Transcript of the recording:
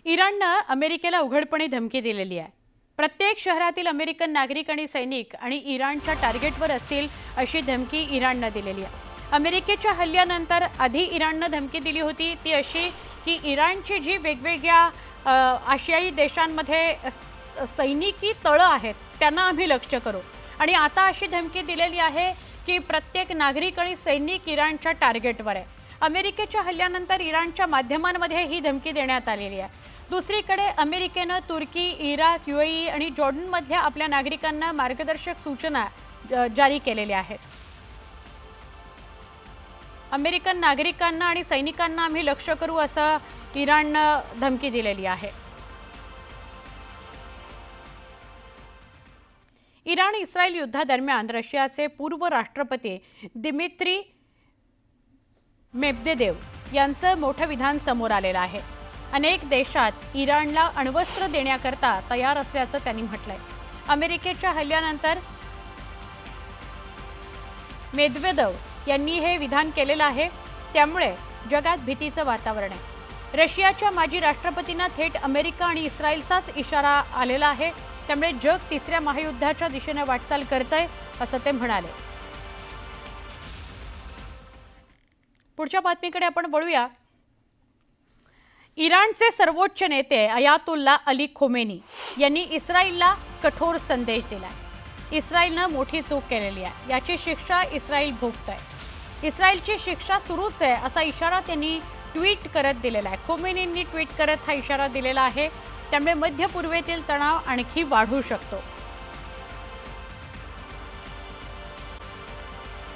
इराणनं अमेरिकेला उघडपणे धमकी दिलेली आहे। प्रत्येक शहरातील अमेरिकन नागरिक आणि सैनिक आणि इराणच्या टार्गेटवर असतील अशी धमकी इराणनं दिलेली आहे। अमेरिकेच्या हल्ल्यानंतर आधी इराणनं धमकी दिली होती ती अशी की इराणची जी वेगवेगळ्या आशियाई देशांमध्ये सैनिकी तळ आहेत त्यांना आम्ही लक्ष्य करू आणि आता अशी धमकी दिलेली आहे की प्रत्येक नागरिक आणि सैनिक इराणच्या टार्गेटवर आहे। अमेरिकेच्या हल्ल्यानंतर इराणच्या माध्यमांमध्ये ही धमकी देण्यात आलेली आहे। दुसरीकडे अमेरिकेने तुर्की, इराक, यूएई आणि जॉर्डनमधल्या आपल्या नागरिकांना मार्गदर्शक सूचना जारी केलेल्या आहेत। अमेरिकन नागरिकांना आणि सैनिकांना आम्ही लक्ष्य करू असं इराणनं धमकी दिलेली आहे। इराण इस्रायल युद्धादरम्यान रशियाचे पूर्व राष्ट्रपती दिमित्री मेदवेदेव यांचं मोठं विधान समोर आलेलं आहे। अनेक देशात इराणला अण्वस्त्र देण्याकरता तयार असल्याचं त्यांनी म्हटलंय। अमेरिकेच्या हल्ल्यानंतर मेदवेदेव यांनी हे विधान केलेलं आहे, त्यामुळे जगात भीतीचं वातावरण आहे। रशियाच्या माजी राष्ट्रपतींना थेट अमेरिका आणि इस्रायलचाच इशारा आलेला आहे, त्यामुळे जग तिसऱ्या महायुद्धाच्या दिशेने वाटचाल करतंय असं ते म्हणाले। पुढच्या बातमीकडे आपण वळूया। इराणचे सर्वोच्च नेते अयातुल्ला अली खोमेनी यांनी इस्रायलला कठोर संदेश दिलाय। इस्रायलनं मोठी चूक केलेली आहे, याची शिक्षा इस्रायल भोगतंय। इस्रायलची शिक्षा सुरूच आहे असा इशारा त्यांनी ट्विट करत दिलेला आहे। खोमेनींनी ट्विट करत हा इशारा दिलेला आहे, त्यामुळे मध्य पूर्वेतील तणाव आणखी वाढू शकतो।